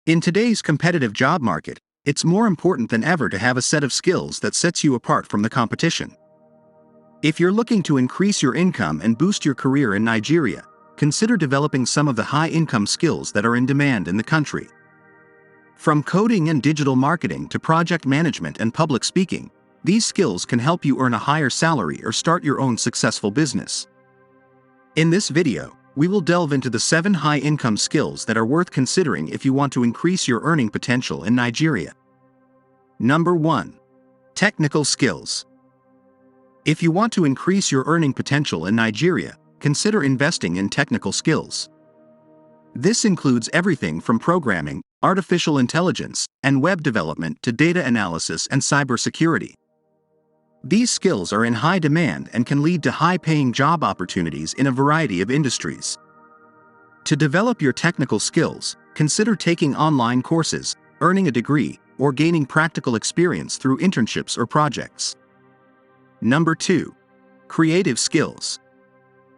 In today's competitive job market, it's more important than ever to have a set of skills that sets you apart from the competition. If you're looking to increase your income and boost your career in Nigeria, consider developing some of the high-income skills that are in demand in the country. From coding and digital marketing to project management and public speaking, these skills can help you earn a higher salary or start your own successful business. In this video, we will delve into the 7 high-income skills that are worth considering if you want to increase your earning potential in Nigeria. Number 1. Technical skills. If you want to increase your earning potential in Nigeria, consider investing in technical skills. This includes everything from programming, artificial intelligence, and web development to data analysis and cybersecurity. These skills are in high demand and can lead to high-paying job opportunities in a variety of industries. To develop your technical skills, consider taking online courses, earning a degree, or gaining practical experience through internships or projects. Number 2. Creative skills.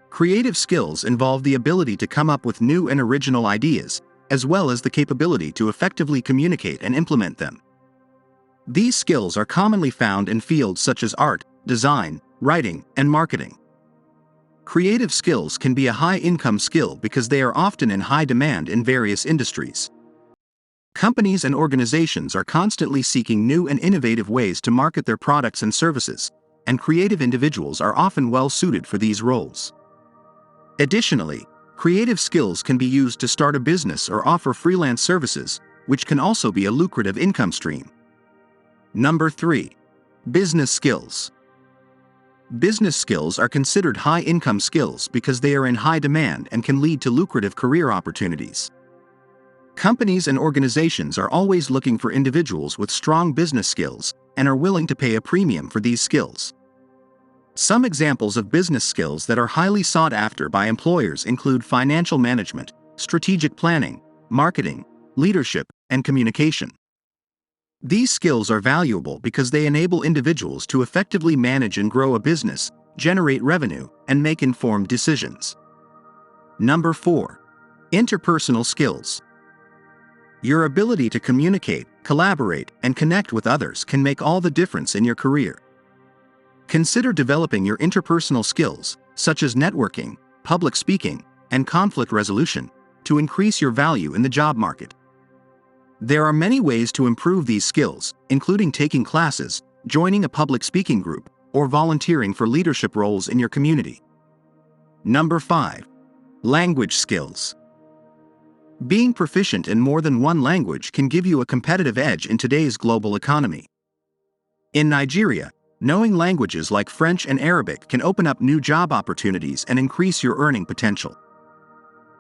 Creative skills involve the ability to come up with new and original ideas, as well as the capability to effectively communicate and implement them. These skills are commonly found in fields such as art, design, writing, and marketing. Creative skills can be a high-income skill because they are often in high demand in various industries. Companies and organizations are constantly seeking new and innovative ways to market their products and services, and creative individuals are often well-suited for these roles. Additionally, creative skills can be used to start a business or offer freelance services, which can also be a lucrative income stream. Number 3. Business skills. Business skills are considered high-income skills because they are in high demand and can lead to lucrative career opportunities. Companies and organizations are always looking for individuals with strong business skills and are willing to pay a premium for these skills. Some examples of business skills that are highly sought after by employers include financial management, strategic planning, marketing, leadership, and communication. These skills are valuable because they enable individuals to effectively manage and grow a business, generate revenue, and make informed decisions. Number 4. Interpersonal skills. Your ability to communicate, collaborate, and connect with others can make all the difference in your career. Consider developing your interpersonal skills, such as networking, public speaking, and conflict resolution, to increase your value in the job market. There are many ways to improve these skills, including taking classes, joining a public speaking group, or volunteering for leadership roles in your community. Number 5. Language skills. Being proficient in more than one language can give you a competitive edge in today's global economy. In Nigeria, knowing languages like French and Arabic can open up new job opportunities and increase your earning potential.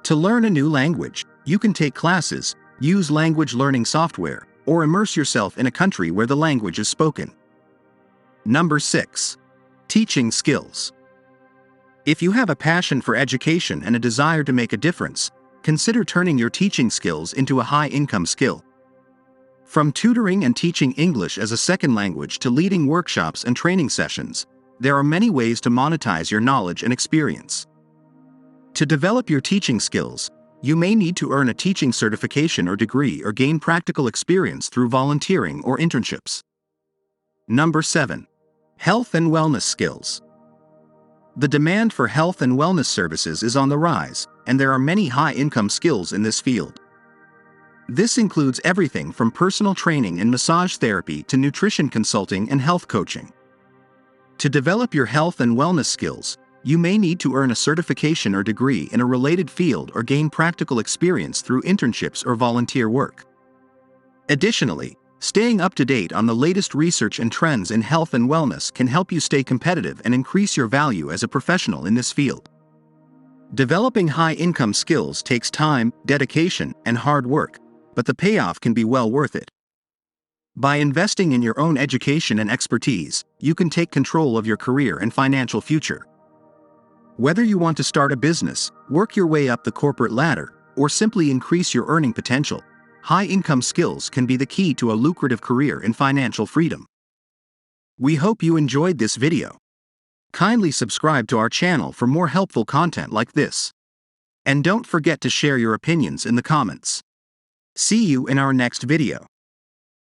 To learn a new language, you can take classes, use language learning software, or immerse yourself in a country where the language is spoken. Number 6. Teaching skills. If you have a passion for education and a desire to make a difference, consider turning your teaching skills into a high-income skill. From tutoring and teaching English as a second language to leading workshops and training sessions, there are many ways to monetize your knowledge and experience. To develop your teaching skills, you may need to earn a teaching certification or degree or gain practical experience through volunteering or internships. Number 7. Health and wellness skills. The demand for health and wellness services is on the rise, and there are many high-income skills in this field. This includes everything from personal training and massage therapy to nutrition consulting and health coaching. To develop your health and wellness skills, you may need to earn a certification or degree in a related field or gain practical experience through internships or volunteer work. Additionally, staying up to date on the latest research and trends in health and wellness can help you stay competitive and increase your value as a professional in this field. Developing high-income skills takes time, dedication, and hard work, but the payoff can be well worth it. By investing in your own education and expertise, you can take control of your career and financial future. Whether you want to start a business, work your way up the corporate ladder, or simply increase your earning potential, high-income skills can be the key to a lucrative career in financial freedom. We hope you enjoyed this video. Kindly subscribe to our channel for more helpful content like this. And don't forget to share your opinions in the comments. See you in our next video.